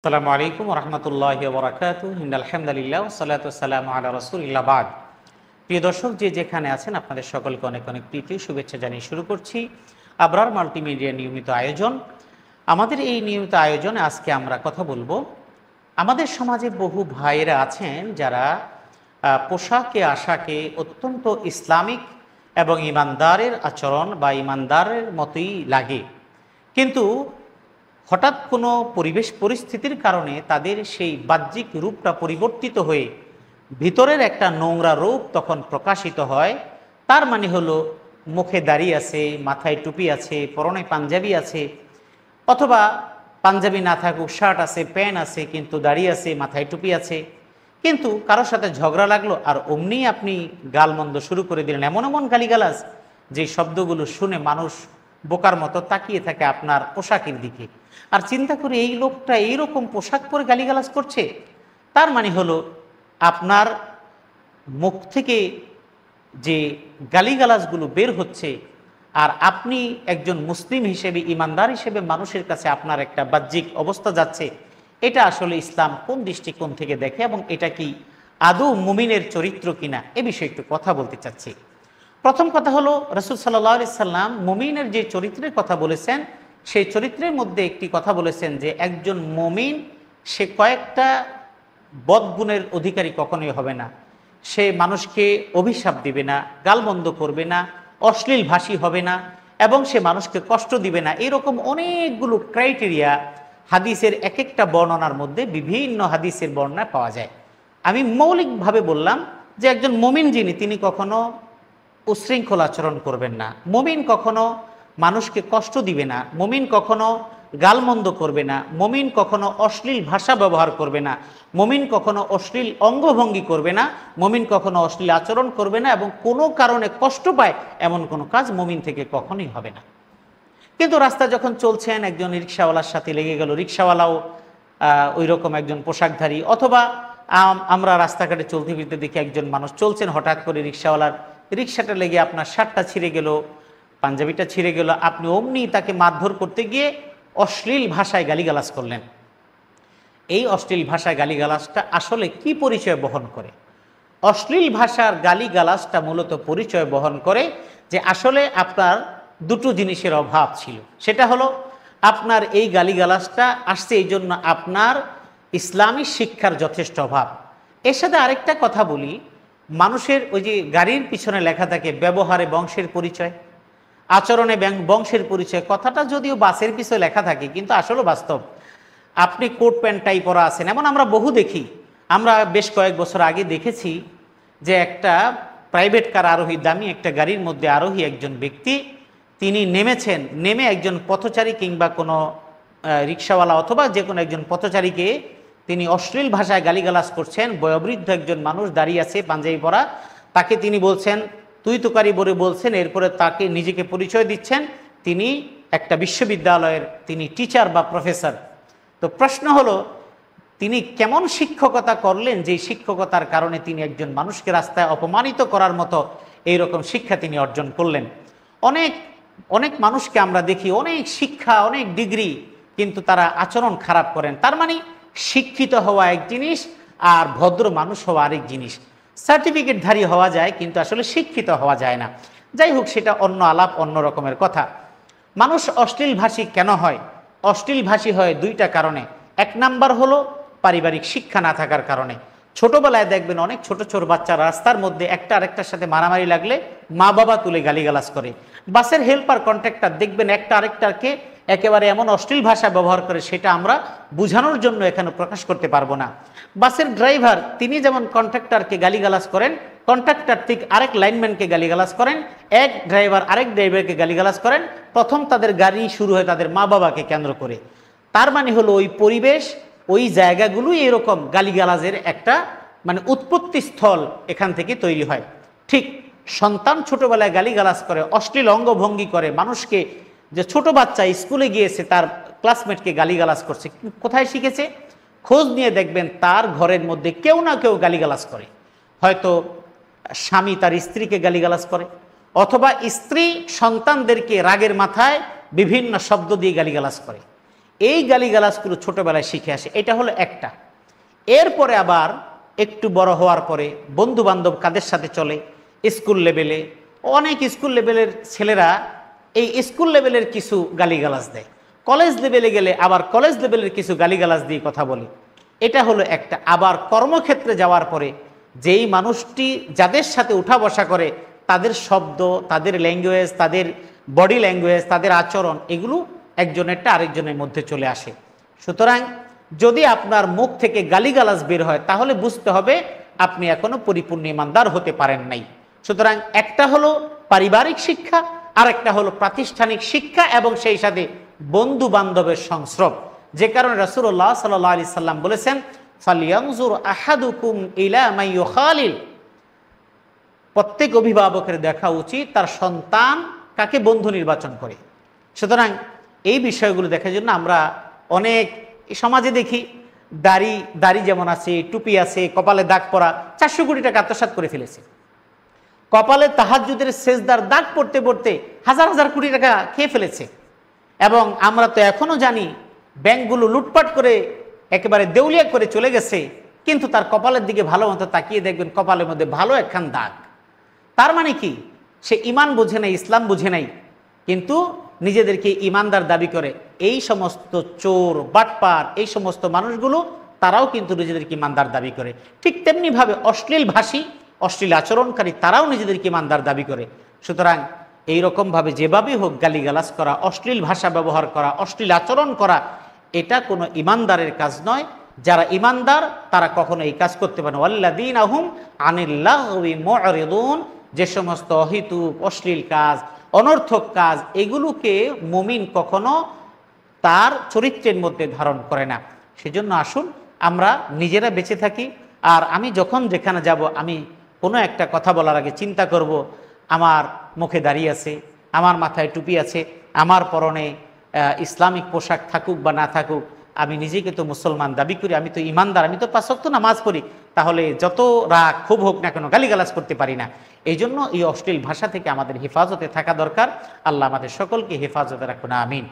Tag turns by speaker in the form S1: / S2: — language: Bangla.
S1: আসসালামু আলাইকুম রহমতুল্লাহি ওয়া বারাকাতুহু ইন্নাল হামদুলিল্লাহ ওয়া সলাতু ওয়াসসালামু আলা রাসূলিল্লাহ বাদ। প্রিয় দর্শক, যে যেখানে আছেন আপনাদের সকলকে অনেক অনেক প্রীতি শুভেচ্ছা জানিয়ে শুরু করছি আবরার মাল্টিমিডিয়া নিয়মিত আয়োজন। আমাদের এই নিয়মিত আয়োজনে আজকে আমরা কথা বলবো, আমাদের সমাজে বহু ভাইয়েরা আছেন যারা পোশাকে আশাকে অত্যন্ত ইসলামিক এবং ইমানদারের আচরণ বা ইমানদারের মতোই লাগে, কিন্তু হঠাৎ কোনো পরিবেশ পরিস্থিতির কারণে তাদের সেই বাহ্যিক রূপটা পরিবর্তিত হয়ে ভিতরের একটা নোংরা রূপ তখন প্রকাশিত হয়। তার মানে হলো মুখে দাড়ি আছে, মাথায় টুপি আছে, পরনে পাঞ্জাবি আছে, অথবা পাঞ্জাবি না থাকুক শার্ট আছে, প্যান্ট আছে, কিন্তু দাড়ি আছে, মাথায় টুপি আছে, কিন্তু কারোর সাথে ঝগড়া লাগলো আর অমনি আপনি গালমন্দ শুরু করে দিলেন, এমন এমন গালিগালাজ যে শব্দগুলো শুনে মানুষ বোকার মতো তাকিয়ে থাকে আপনার পোশাকের দিকে। আর চিন্তা করে এই লোকটা এইরকম পোশাক পরে গালিগালাজ করছে, তার মানে হলো আপনার মুখ থেকে যে গালিগালাজগুলো বের হচ্ছে আর আপনি একজন মুসলিম হিসেবে, ইমানদার হিসেবে মানুষের কাছে আপনার একটা বাহ্যিক অবস্থা যাচ্ছে, এটা আসলে ইসলাম কোন দৃষ্টিকোণ থেকে দেখে এবং এটা কি আদৌ মুমিনের চরিত্র কিনা, এ বিষয়ে একটু কথা বলতে চাচ্ছি। প্রথম কথা হলো, রাসূল সাল্লাল্লাহু আলাইহি সাল্লাম মুমিনের যে চরিত্রের কথা বলেছেন সেই চরিত্রের মধ্যে একটি কথা বলেছেন যে একজন মুমিন সে কয়েকটা বদগুণের অধিকারী কখনোই হবে না। সে মানুষকে অভিশাপ দিবে না, গালমন্দ করবে না, অশ্লীল ভাষী হবে না এবং সে মানুষকে কষ্ট দিবে না। এরকম অনেকগুলো ক্রাইটেরিয়া হাদিসের এক একটা বর্ণনার মধ্যে, বিভিন্ন হাদিসের বর্ণনায় পাওয়া যায়। আমি মৌলিকভাবে বললাম যে একজন মুমিন যিনি, তিনি কখনো উশৃঙ্খল আচরণ করবেন না, মুমিন কখনো মানুষকে কষ্ট দিবে না, মুমিন কখনো গালমন্দ করবে না, মুমিন কখনো অশ্লীল ভাষা ব্যবহার করবে না, মুমিন কখনো অশ্লীল অঙ্গভঙ্গি করবে না, মুমিন কখনো অশ্লীল আচরণ করবে না এবং কোনো কারণে কষ্ট পায় এমন কোনো কাজ মুমিন থেকে কখনোই হবে না। কিন্তু রাস্তায় যখন চলছেন, একজন রিক্সাওয়ালার সাথে লেগে গেল, রিক্সাওয়ালাও ওই রকম একজন পোশাকধারী, অথবা আমরা রাস্তাঘাটে চলতে ফিরতে দেখি একজন মানুষ চলছেন, হঠাৎ করে রিক্সাওয়ালার রিক্সাটা লেগে আপনার শার্টটা ছিঁড়ে গেল, পাঞ্জাবিটা ছিঁড়ে গেল, আপনি অমনি তাকে মারধর করতে গিয়ে অশ্লীল ভাষায় গালিগালাজ করলেন। এই অশ্লীল ভাষায় গালিগালাজটা আসলে কি পরিচয় বহন করে? অশ্লীল ভাষার গালিগালাজটা মূলত পরিচয় বহন করে যে আসলে আপনার দুটো জিনিসের অভাব ছিল। সেটা হলো আপনার এই গালিগালাজটা আসছে এই জন্য আপনার ইসলামী শিক্ষার যথেষ্ট অভাব। এর সাথে আরেকটা কথা বলি, মানুষের ওই যে গাড়ির পিছনে লেখা থাকে ব্যবহারে বংশের পরিচয়, আচরণে বংশের পরিচয়, কথাটা যদিও বাসের পিছনে লেখা থাকে কিন্তু আসলে বাস্তব। আপনি কোট প্যান্ট টাই পরা আছেন, এমন আমরা বহু দেখি। আমরা বেশ কয়েক বছর আগে দেখেছি যে একটা প্রাইভেট কার আরোহী, দামি একটা গাড়ির মধ্যে আরোহী একজন ব্যক্তি, তিনি নেমেছেন, নেমে একজন পথচারী কিংবা কোনো রিক্সাওয়ালা অথবা যে কোনো একজন পথচারীকে তিনি অশ্লীল ভাষায় গালিগালাজ করছেন। বয়োবৃদ্ধ একজন মানুষ দাঁড়িয়ে আছে পাঞ্জাবি পরা, তাকে তিনি বলছেন তুই তোকারি বলে বলছেন, এরপরে তাকে নিজেকে পরিচয় দিচ্ছেন তিনি একটা বিশ্ববিদ্যালয়ের তিনি টিচার বা প্রফেসর। তো প্রশ্ন হলো তিনি কেমন শিক্ষকতা করলেন যে শিক্ষকতার কারণে তিনি একজন মানুষকে রাস্তায় অপমানিত করার মতো এইরকম শিক্ষা তিনি অর্জন করলেন। অনেক অনেক মানুষকে আমরা দেখি অনেক শিক্ষা, অনেক ডিগ্রি, কিন্তু তারা আচরণ খারাপ করেন। তার মানে শিক্ষিত হওয়া এক জিনিস আর ভদ্র মানুষ হওয়া আরেক জিনিস। সার্টিফিকেটধারী হওয়া যায় কিন্তু আসলে শিক্ষিত হওয়া যায় না। যাই হোক, সেটা অন্য আলাপ, অন্য রকমের কথা। মানুষ অশ্লীল ভাষী কেন হয়? অশ্লীল ভাষী হয় দুইটা কারণে। এক নাম্বার হলো পারিবারিক শিক্ষা না থাকার কারণে। ছোটবেলায় দেখবেন অনেক ছোট ছোট বাচ্চা রাস্তার মধ্যে একটা আরেকটার সাথে মারামারি লাগলে মা বাবা তুলে গালিগালাজ করে। বাসের হেল্পার কন্ট্রাক্টর দেখবেন একটা আরেকটাকে একেবারে এমন অশ্লীল ভাষা ব্যবহার করে, সেটা আমরা বোঝানোর জন্য এখানে প্রকাশ করতে পারবো না। বাসের ড্রাইভার তিনি যেমন কন্ট্রাক্টরকে গালিগালাজ করেন, কন্ট্রাক্টর ঠিক আরেক লাইনম্যানকে গালিগালাজ করেন, এক ড্রাইভার আরেক ড্রাইভারকে গালিগালাজ করেন। প্রথম তাদের গাড়ি শুরু হয় তাদের মা বাবাকে কেন্দ্র করে। তার মানে হলো ওই পরিবেশ, ওই জায়গাগুলোই এরকম গালিগালাজের একটা মানে উৎপত্তি স্থল এখান থেকে তৈরি হয়। ঠিক সন্তান ছোটবেলায় গালিগালাজ করে, অশ্লীল অঙ্গভঙ্গি করে, মানুষকে, যে ছোট বাচ্চা স্কুলে গিয়েছে তার ক্লাসমেটকে গালিগালাজ করছে, কোথায় শিখেছে? খোঁজ নিয়ে দেখবেন তার ঘরের মধ্যে কেউ না কেউ গালিগালাজ করে। হয়তো স্বামী তার স্ত্রীকে গালিগালাজ করে, অথবা স্ত্রী সন্তানদেরকে রাগের মাথায় বিভিন্ন শব্দ দিয়ে গালিগালাজ করে। এই গালিগালাজগুলো ছোটবেলায় শিখে আসে। এটা হলো একটা। এরপরে আবার একটু বড় হওয়ার পরে বন্ধু বান্ধব কাদের সাথে চলে, স্কুল লেভেলে অনেক স্কুল লেভেলের ছেলেরা এই স্কুল লেভেলের কিছু গালিগালাজ দেয়, কলেজ লেভেলে গেলে আবার কলেজ লেভেলের কিছু গালিগালাজ দিয়ে কথা বলে। এটা হলো একটা। আবার কর্মক্ষেত্রে যাওয়ার পরে যেই মানুষটি যাদের সাথে উঠা বসা করে তাদের শব্দ, তাদের ল্যাঙ্গুয়েজ, তাদের বডি ল্যাঙ্গুয়েজ, তাদের আচরণ, এগুলো একজনেরটা আরেকজনের মধ্যে চলে আসে। সুতরাং যদি আপনার মুখ থেকে গালিগালাজ বের হয় তাহলে বুঝতে হবে আপনি এখনো পরিপূর্ণ ইমানদার হতে পারেন নাই। সুতরাং একটা হলো পারিবারিক শিক্ষা, আর একটা হলো প্রাতিষ্ঠানিক শিক্ষা, এবং সেই সাথে বন্ধু বান্ধবের সংস্রব। যে কারণে রাসূলুল্লাহ সাল্লাল্লাহু আলাইহি সাল্লাম বলেছেন, ফালইয়ানজুর আহাদুকুম ইলা মান ইউখালিল, প্রত্যেক অভিভাবকের দেখা উচিত তার সন্তান কাকে বন্ধু নির্বাচন করে। সুতরাং এই বিষয়গুলো দেখার জন্য আমরা অনেক সমাজে দেখি দাড়ি যেমন আছে, টুপি আছে, কপালে দাগ পরা, 400 কোটি টাকা আত্মসাৎ করে ফেলেছে। কপালে তাহাজ্জুদের সেজদার দাগ পড়তে পড়তে হাজার হাজার কোটি টাকা খেয়ে ফেলেছে। এবং আমরা তো এখনো জানি ব্যাংকগুলো লুটপাট করে একেবারে দেউলিয়া করে চলে গেছে, কিন্তু তার কপালের দিকে ভালো মতো তাকিয়ে দেখবেন কপালের মধ্যে ভালো একখান দাগ। তার মানে কি? সে ইমান বুঝে নাই, ইসলাম বুঝে নাই, কিন্তু নিজেদেরকে ইমানদার দাবি করে। এই সমস্ত চোর, বাটপার, এই সমস্ত মানুষগুলো তারাও কিন্তু নিজেদেরকে ইমানদার দাবি করে। ঠিক তেমনিভাবে অশ্লীল ভাষী, অশ্লীল আচরণকারী তারাও নিজেদেরকে ইমানদার দাবি করে। সুতরাং এইরকমভাবে যেভাবেই হোক গালিগালাজ করা, অশ্লীল ভাষা ব্যবহার করা, অশ্লীল আচরণ করা, এটা কোনো ইমানদারের কাজ নয়। যারা ইমানদার তারা কখনো এই কাজ করতে পারে না। ওয়াল্লাযীনা হুম আনিল লাগওয়ি মু'রিদুন, যে সমস্ত অহেতুক অশ্লীল কাজ, অনর্থক কাজ, এগুলোকে মুমিন কখনো তার চরিত্রের মধ্যে ধারণ করে না। সেজন্য আসুন আমরা নিজেরা বেঁচে থাকি। আর আমি যখন যেখানে যাব, আমি কোনো একটা কথা বলার আগে চিন্তা করব, আমার মুখে দাঁড়িয়ে আছে, আমার মাথায় টুপি আছে, আমার পরনে ইসলামিক পোশাক থাকুক বা না থাকুক, আমি নিজেকে তো মুসলমান দাবি করি, আমি তো ইমানদার, আমি তো 5 ওয়াক্ত নামাজ পড়ি, তাহলে যত রাগ ক্ষোভ হোক না কেন গালিগালাজ করতে পারি না। এই জন্য এই অশ্লীল ভাষা থেকে আমাদের হেফাজতে থাকা দরকার। আল্লাহ আমাদের সকলকে হেফাজতে রাখুন, আমিন।